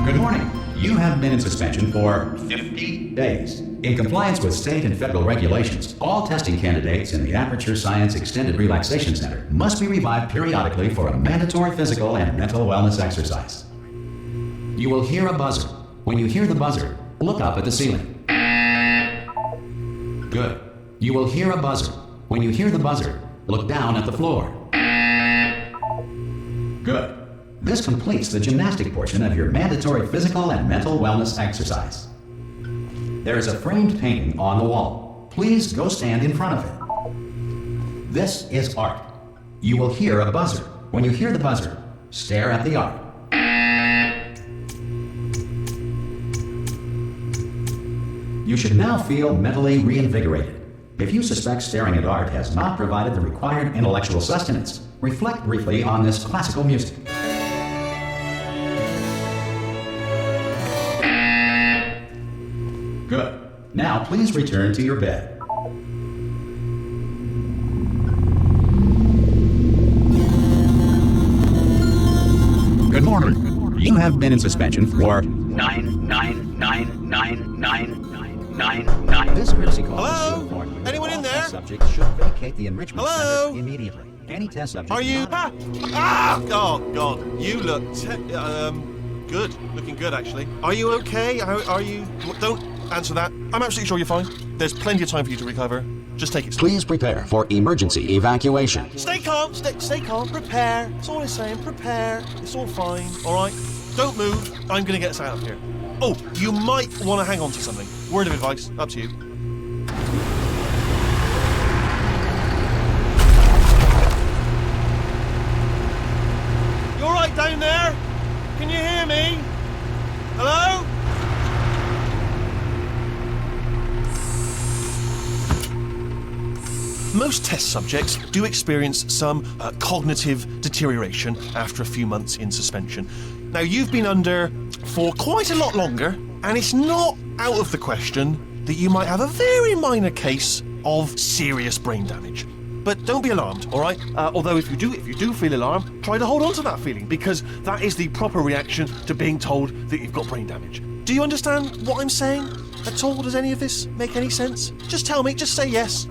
Good morning. You have been in suspension for 50 days. In compliance with state and federal regulations, all testing candidates in the Aperture Science Extended Relaxation Center must be revived periodically for a mandatory physical and mental wellness exercise. You will hear a buzzer. When you hear the buzzer, look up at the ceiling. Good. You will hear a buzzer. When you hear the buzzer, look down at the floor. Good. This completes the gymnastic portion of your mandatory physical and mental wellness exercise. There is a framed painting on the wall. Please go stand in front of it. This is art. You will hear a buzzer. When you hear the buzzer, stare at the art. You should now feel mentally reinvigorated. If you suspect staring at art has not provided the required intellectual sustenance, reflect briefly on this classical music. Good. Now please return to your bed. Good morning. You have been in suspension for 9999999. This courtesy call is to inform you that Anyone in all there? test subjects should vacate the enrichment Hello? center immediately. Any test subject. Are you? not- Oh God! You look good. Looking good, actually. Are you okay? Are you? Don't answer that. I'm absolutely sure you're fine. There's plenty of time for you to recover. Just take it slow. Please prepare for emergency evacuation. Stay calm. Stay calm. Prepare. That's all I'm saying. Prepare. It's all fine. All right. Don't move. I'm gonna get us out of here. Oh, you might want to hang on to something. Word of advice. Up to you. You all right down there? Can you hear me? Hello? Most test subjects do experience some cognitive deterioration after a few months in suspension. Now, you've been under for quite a lot longer, and it's not out of the question that you might have a very minor case of serious brain damage. But don't be alarmed, all right? Although if you do feel alarmed, try to hold on to that feeling, because that is the proper reaction to being told that you've got brain damage. Do you understand what I'm saying at all? Does any of this make any sense? Just tell me, just say yes.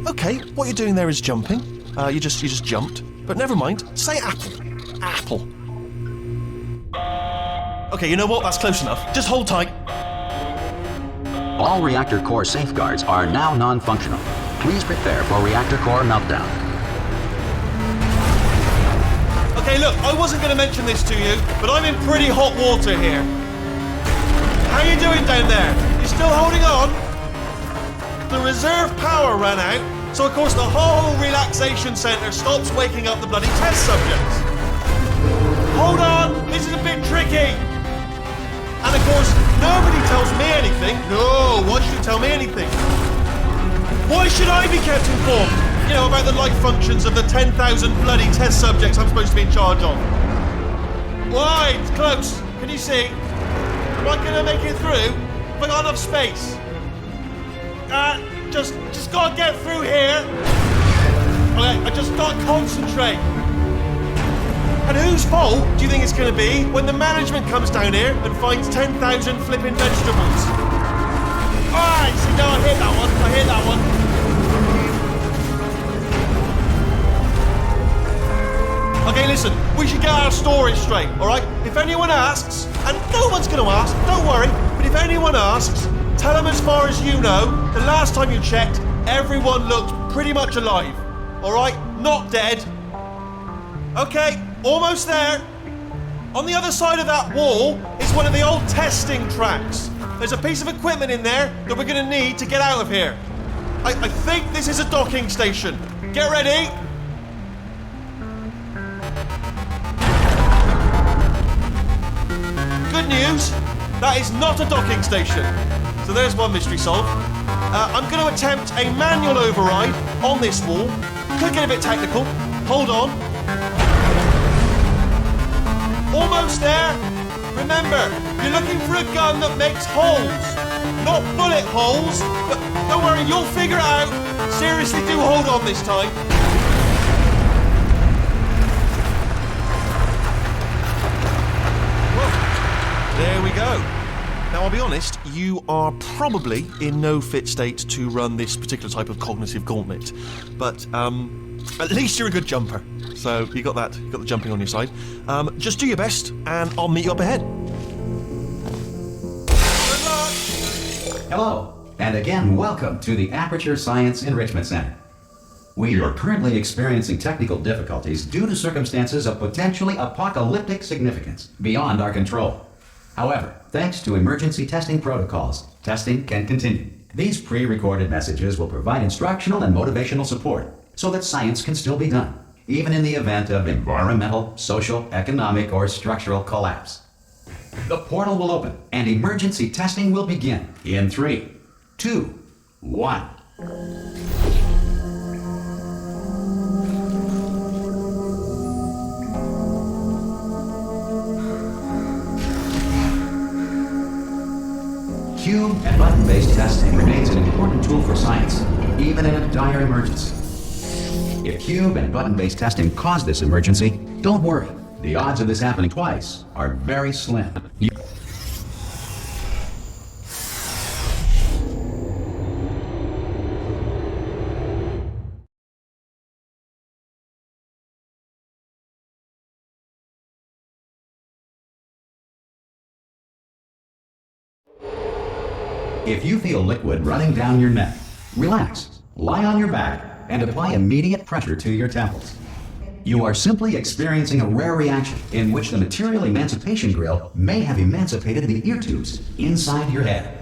Okay, what you're doing there is jumping. You just jumped. But never mind, say apple. Apple. Okay, you know what? That's close enough. Just hold tight. All reactor core safeguards are now non-functional. Please prepare for reactor core meltdown. Okay, look, I wasn't going to mention this to you, but I'm in pretty hot water here. How you doing down there? You still holding on? The reserve power ran out, so of course the whole relaxation centre stops waking up the bloody test subjects. Hold on, this is a bit tricky. And of course, nobody tells me anything. No, why should you tell me anything? Why should I be kept informed? You know, about the life functions of the 10,000 bloody test subjects I'm supposed to be in charge of. Why? It's close. Can you see? Am I gonna make it through? Have I got enough space? Just gotta get through here. Okay, I just gotta concentrate. And whose fault do you think it's gonna be when the management comes down here and finds 10,000 flipping vegetables? Alright, see, no, I hear that one. Okay, listen, we should get our story straight, alright? If anyone asks, and no one's gonna ask, don't worry, but if anyone asks, tell them as far as you know, the last time you checked, everyone looked pretty much alive, alright? Not dead. Okay, almost there. On the other side of that wall is one of the old testing tracks. There's a piece of equipment in there that we're gonna need to get out of here. I think this is a docking station. Get ready. Good news, that is not a docking station. So there's one mystery solved. I'm going to attempt a manual override on this wall. Could get a bit technical. Hold on. Almost there. Remember, you're looking for a gun that makes holes, not bullet holes. But don't worry, you'll figure it out. Seriously, do hold on this time. Well, there we go. Now, I'll be honest, you are probably in no fit state to run this particular type of cognitive gauntlet. But, at least you're a good jumper. So, you got that. You got the jumping on your side. Just do your best, and I'll meet you up ahead. Good luck! Hello, and again, welcome to the Aperture Science Enrichment Center. We are currently experiencing technical difficulties due to circumstances of potentially apocalyptic significance beyond our control. However, thanks to emergency testing protocols, testing can continue. These pre-recorded messages will provide instructional and motivational support so that science can still be done, even in the event of environmental, social, economic, or structural collapse. The portal will open and emergency testing will begin in 3, 2, 1. Cube and button-based testing remains an important tool for science, even in a dire emergency. If cube and button-based testing caused this emergency, don't worry. The odds of this happening twice are very slim. If you feel liquid running down your neck, relax, lie on your back, and apply immediate pressure to your temples. You are simply experiencing a rare reaction in which the material emancipation grill may have emancipated the ear tubes inside your head.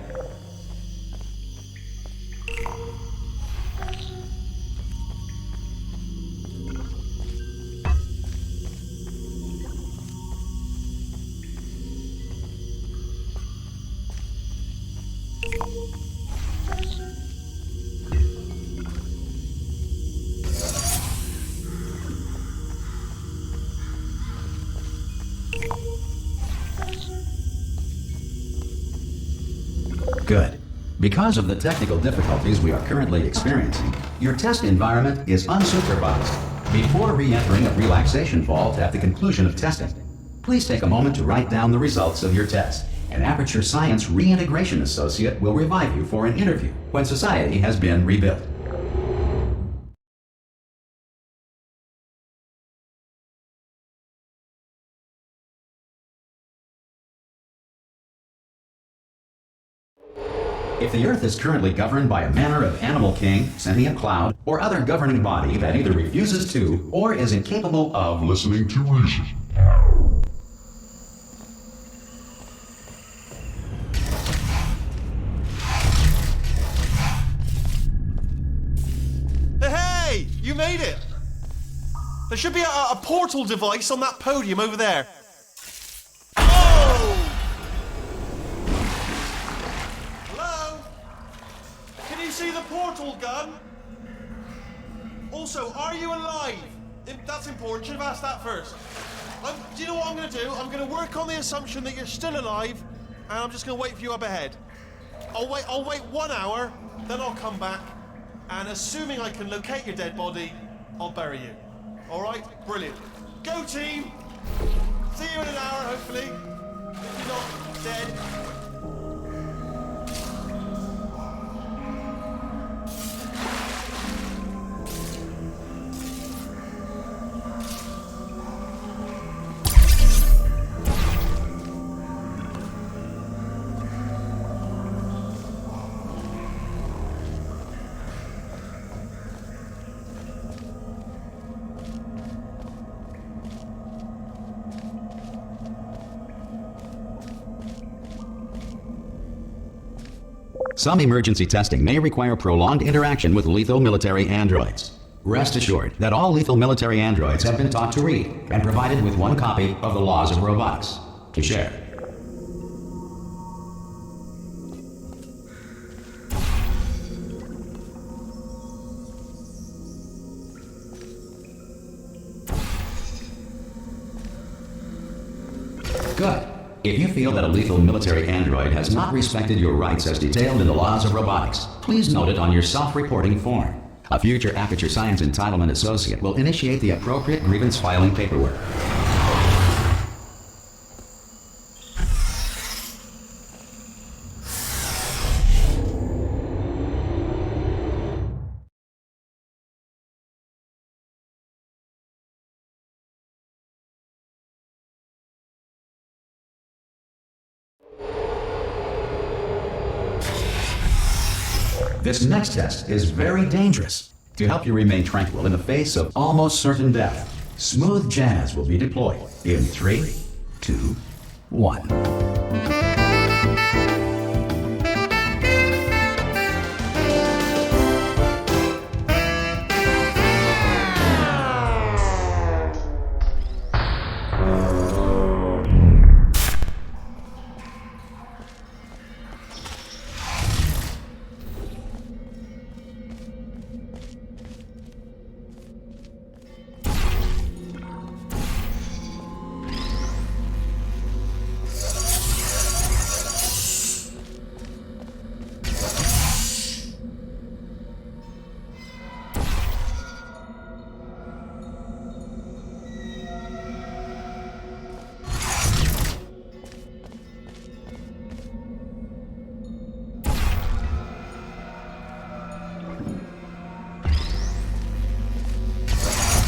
Good. Because of the technical difficulties we are currently experiencing, your test environment is unsupervised. Before re-entering a relaxation vault at the conclusion of testing, please take a moment to write down the results of your test. An Aperture Science Reintegration Associate will revive you for an interview when society has been rebuilt. If the Earth is currently governed by a manner of animal king, sentient cloud, or other governing body that either refuses to or is incapable of listening to reason. Hey! You made it! There should be a portal device on that podium over there. See the portal gun? Also, are you alive? That's important. Should have asked that first. Do you know what I'm going to do? I'm going to work on the assumption that you're still alive, and I'm just going to wait for you up ahead. I'll wait 1 hour, then I'll come back, and assuming I can locate your dead body, I'll bury you. All right? Brilliant. Go team. See you in an hour, hopefully. If you're not dead. Some emergency testing may require prolonged interaction with lethal military androids. Rest assured that all lethal military androids have been taught to read and provided with one copy of the Laws of Robotics to share. Good. If you feel that a lethal military android has not respected your rights as detailed in the Laws of Robotics, please note it on your self-reporting form. A future Aperture Science Entitlement Associate will initiate the appropriate grievance filing paperwork. This next test is very dangerous. To help you remain tranquil in the face of almost certain death, smooth jazz will be deployed in 3, 2, 1.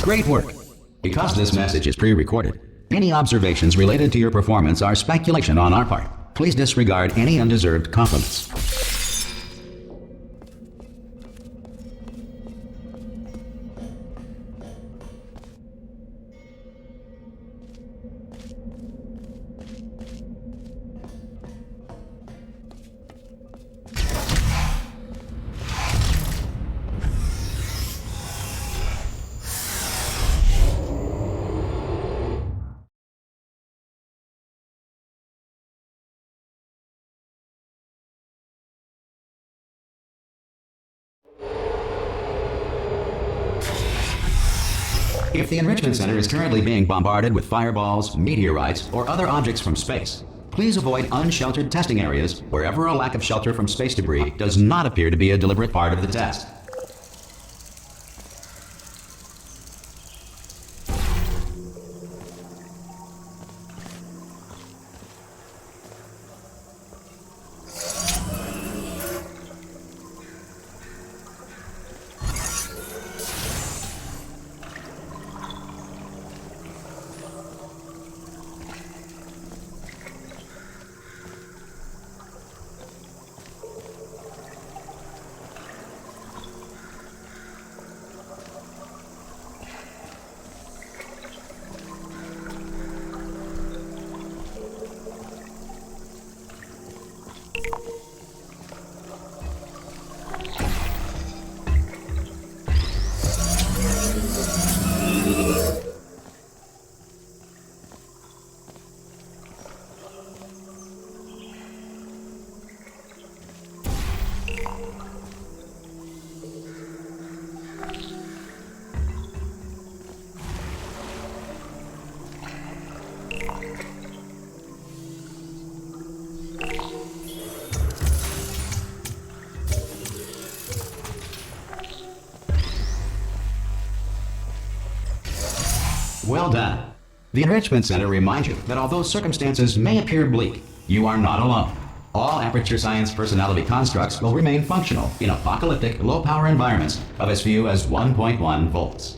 Great work! Because this message is pre-recorded, any observations related to your performance are speculation on our part. Please disregard any undeserved compliments. If the Enrichment Center is currently being bombarded with fireballs, meteorites, or other objects from space, please avoid unsheltered testing areas wherever a lack of shelter from space debris does not appear to be a deliberate part of the test. Well done. The Enrichment Center reminds you that although circumstances may appear bleak, you are not alone. All Aperture Science personality constructs will remain functional in apocalyptic, low-power environments of as few as 1.1 volts.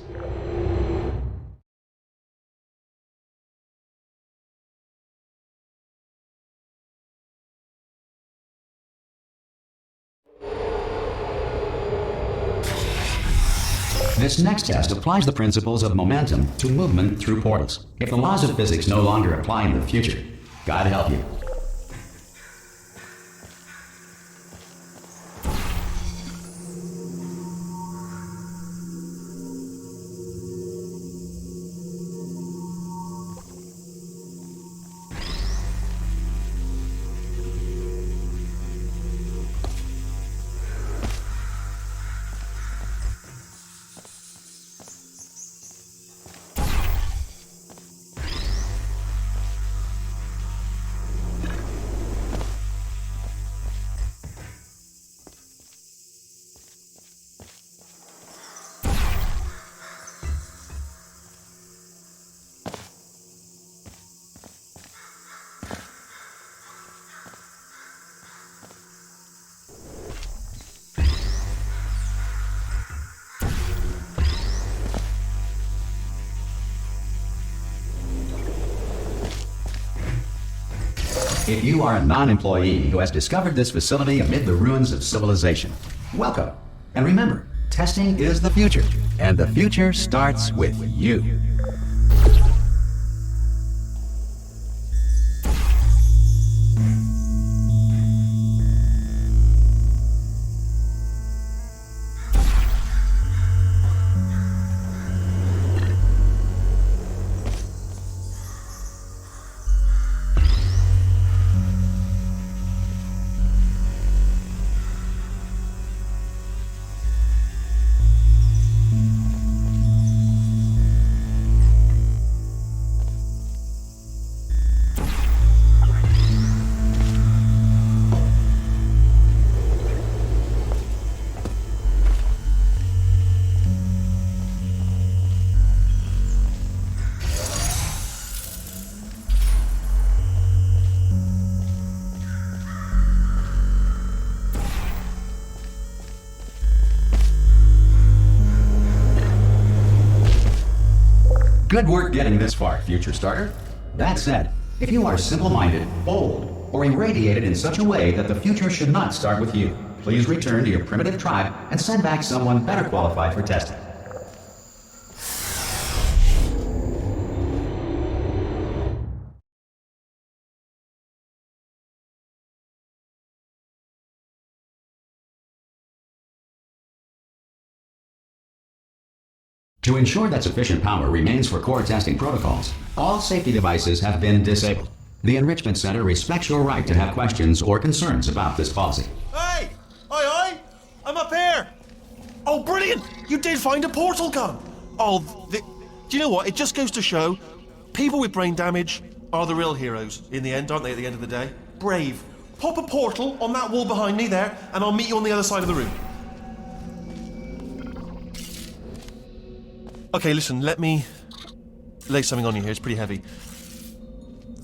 This next test applies the principles of momentum to movement through portals. If the laws of physics no longer apply in the future, God help you. If you are a non-employee who has discovered this facility amid the ruins of civilization, welcome. And remember, testing is the future, and the future starts with you. Good work getting this far, future starter. That said, if you are simple-minded, bold, or irradiated in such a way that the future should not start with you, please return to your primitive tribe and send back someone better qualified for testing. To ensure that sufficient power remains for core testing protocols, all safety devices have been disabled. The Enrichment Center respects your right to have questions or concerns about this policy. Hey! Aye! I'm up here! Oh, brilliant! You did find a portal gun! Oh, do you know what? It just goes to show, people with brain damage are the real heroes in the end, aren't they, at the end of the day? Brave. Pop a portal on that wall behind me there, and I'll meet you on the other side of the room. Okay, listen, let me lay something on you here. It's pretty heavy.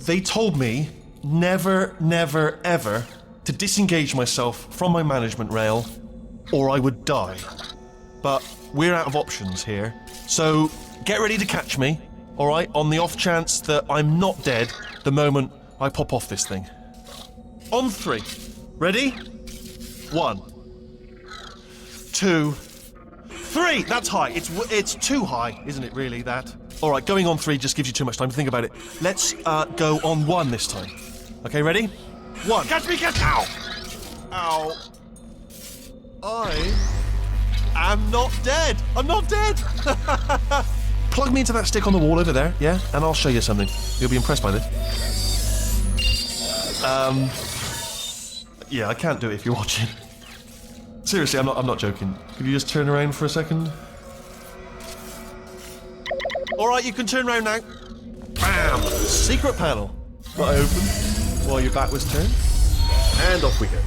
They told me never, never, ever to disengage myself from my management rail or I would die. But we're out of options here. So get ready to catch me, all right, on the off chance that I'm not dead the moment I pop off this thing. On 3. Ready? 1, 2, 3! That's high. It's too high, isn't it, really, that? All right, going on 3 just gives you too much time to think about it. Let's go on 1 this time. Okay, ready? 1. Catch me, catch! Ow! Ow. I am not dead. I'm not dead. Plug me into that stick on the wall over there, yeah? And I'll show you something. You'll be impressed by this. Yeah, I can't do it if you're watching. Seriously, I'm not joking. Could you just turn around for a second? Alright, you can turn around now. Bam! Secret panel. Got it open while your back was turned. And off we go.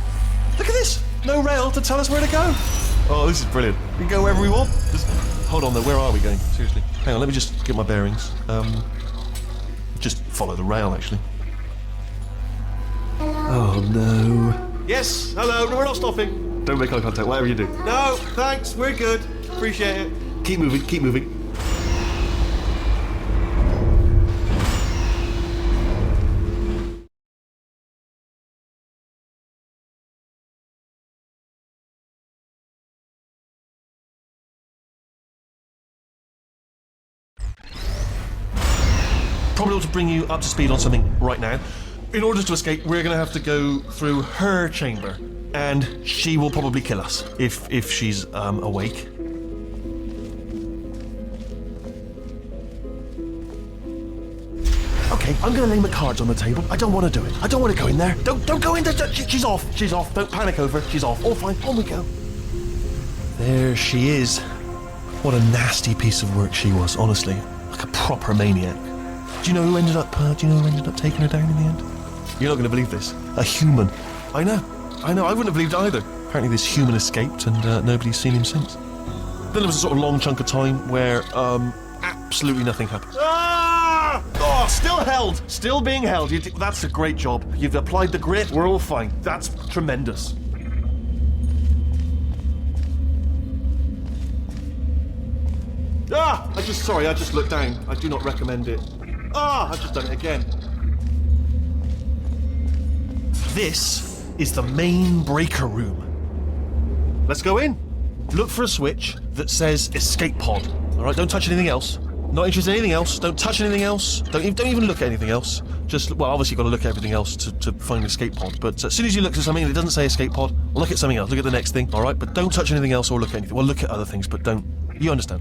Look at this! No rail to tell us where to go. Oh, this is brilliant. We can go wherever we want. Just hold on though, where are we going? Seriously. Hang on, let me just get my bearings. Just follow the rail, actually. Oh no. Yes, hello, no, we're not stopping. Don't make eye contact, whatever you do. No, thanks, we're good. Appreciate it. Keep moving, keep moving. Probably ought to bring you up to speed on something right now. In order to escape, we're going to have to go through her chamber. And she will probably kill us, if she's awake. Okay, I'm going to lay my cards on the table. I don't want to do it. I don't want to go in there. Don't go in there. She's off. She's off. Don't panic over. She's off. All fine. On we go. There she is. What a nasty piece of work she was, honestly. Like a proper maniac. Do you know who ended up taking her down in the end? You're not going to believe this. A human. I know, I wouldn't have believed it either. Apparently this human escaped and nobody's seen him since. Then there was a sort of long chunk of time where absolutely nothing happened. Ah! Oh, still held. Still being held. That's a great job. You've applied the grit. We're all fine. That's tremendous. Ah! I just looked down. I do not recommend it. Ah! I've just done it again. This is the main breaker room. Let's go in. Look for a switch that says escape pod. All right, don't touch anything else. Not interested in anything else. Don't touch anything else. Don't even look at anything else. Just, well, obviously you've got to look at everything else to find an escape pod. But as soon as you look at something and it doesn't say escape pod, look at something else. Look at the next thing, all right? But don't touch anything else or look at anything. Well, look at other things, but don't. You understand?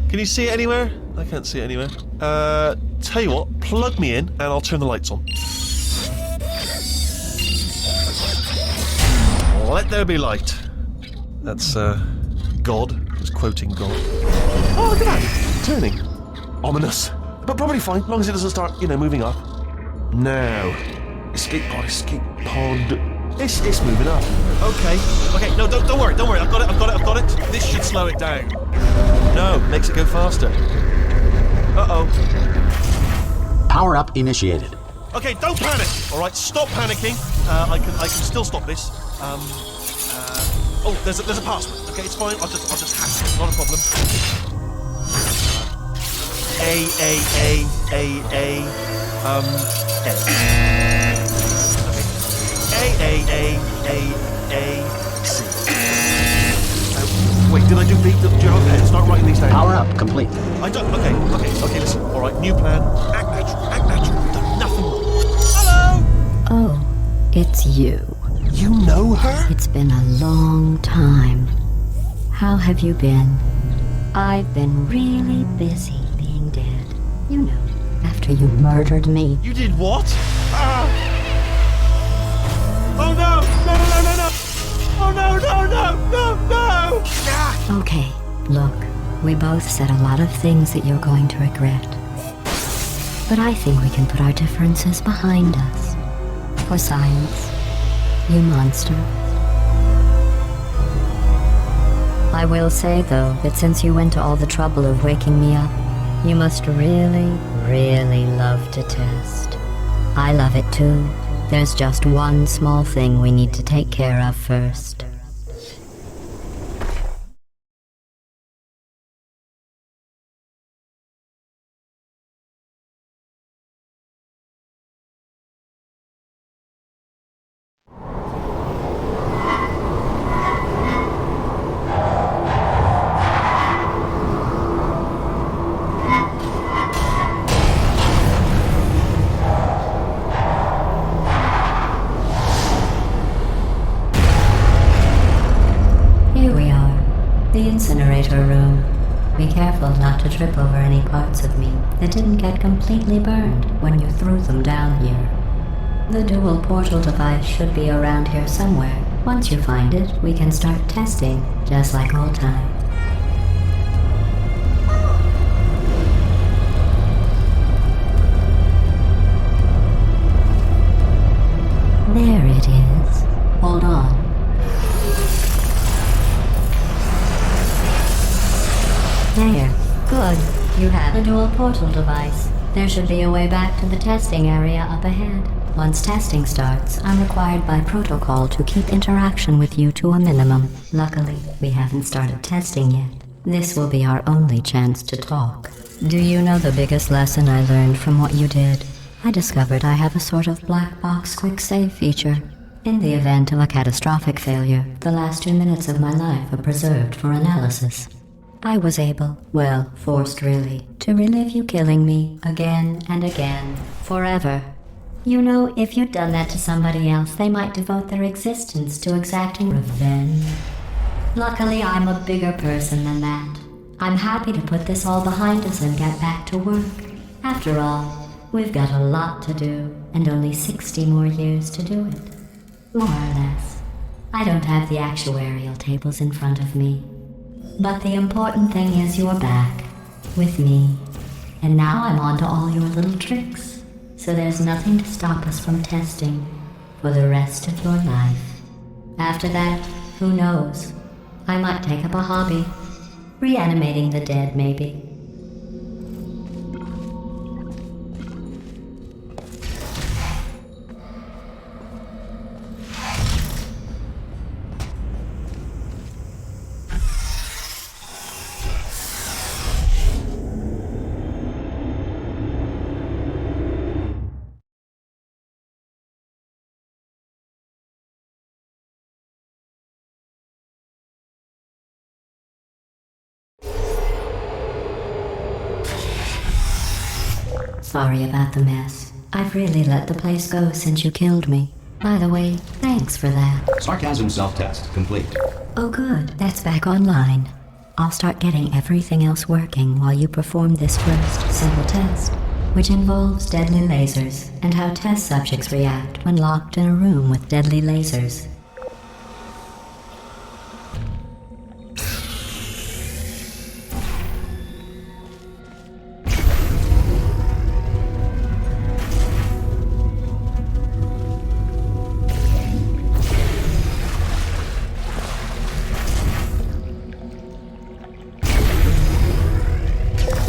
Can you see it anywhere? I can't see it anywhere. Tell you what, plug me in and I'll turn the lights on. Let there be light. That's, God. Just quoting God. Oh, look at that. Turning. Ominous. But probably fine, as long as it doesn't start, moving up. Now. Escape pod. It's moving up. Okay, no, don't worry. I've got it. This should slow it down. No, makes it go faster. Uh-oh. Power up initiated. Okay, don't panic. All right, stop panicking. I can still stop this. Oh, there's a password. Okay, it's fine. I'll just hack it. Not a problem. A. C. Wait, did I do B? Okay, start writing these down. Power up complete. I don't. Okay. Listen. All right, new plan. Act natural. We've done nothing wrong. Hello. Oh, it's you. You know her? It's been a long time. How have you been? I've been really busy being dead. You know, after you murdered me. You did what? Oh no! No! Oh no! Ah! Okay, look, we both said a lot of things that you're going to regret. But I think we can put our differences behind us. For science, you monster. I will say, though, that since you went to all the trouble of waking me up, you must really, really love to test. I love it too. There's just one small thing we need to take care of first. The incinerator room. Be careful not to trip over any parts of me that didn't get completely burned when you threw them down here. The dual portal device should be around here somewhere. Once you find it, we can start testing, just like old times. There it is. Hold on. There. Good. You have a dual portal device. There should be a way back to the testing area up ahead. Once testing starts, I'm required by protocol to keep interaction with you to a minimum. Luckily, we haven't started testing yet. This will be our only chance to talk. Do you know the biggest lesson I learned from what you did? I discovered I have a sort of black box quick save feature. In the event of a catastrophic failure, the last 2 minutes of my life are preserved for analysis. I was able, well, forced really, to relive you killing me again and again, forever. You know, if you'd done that to somebody else, they might devote their existence to exacting revenge. Luckily, I'm a bigger person than that. I'm happy to put this all behind us and get back to work. After all, we've got a lot to do, and only 60 more years to do it. More or less. I don't have the actuarial tables in front of me. But the important thing is you're back, with me. And now I'm on to all your little tricks. So there's nothing to stop us from testing for the rest of your life. After that, who knows? I might take up a hobby. Reanimating the dead, maybe. Sorry about the mess. I've really let the place go since you killed me. By the way, thanks for that. Sarcasm self-test complete. Oh good, that's back online. I'll start getting everything else working while you perform this first simple test, which involves deadly lasers and how test subjects react when locked in a room with deadly lasers.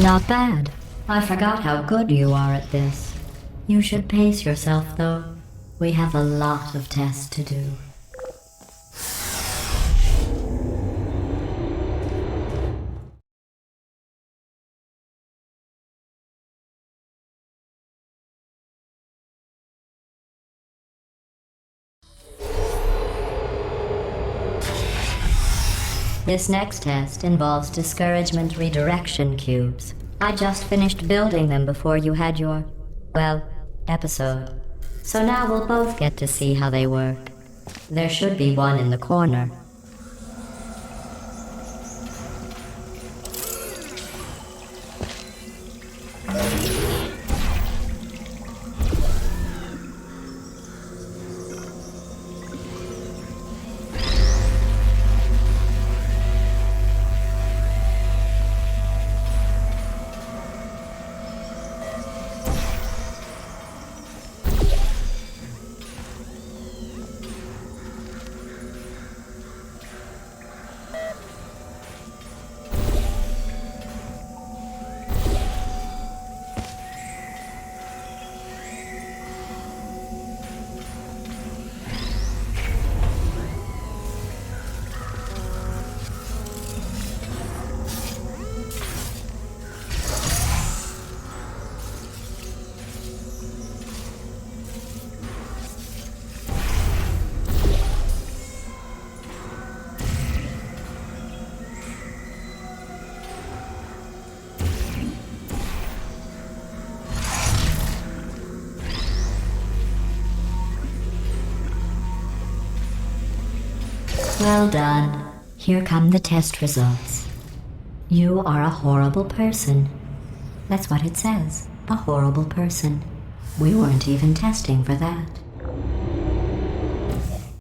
Not bad. I forgot how good you are at this. You should pace yourself, though. We have a lot of tests to do. This next test involves discouragement redirection cubes. I just finished building them before you had your, well, episode. So now we'll both get to see how they work. There should be one in the corner. Well done. Here come the test results. You are a horrible person. That's what it says. A horrible person. We weren't even testing for that.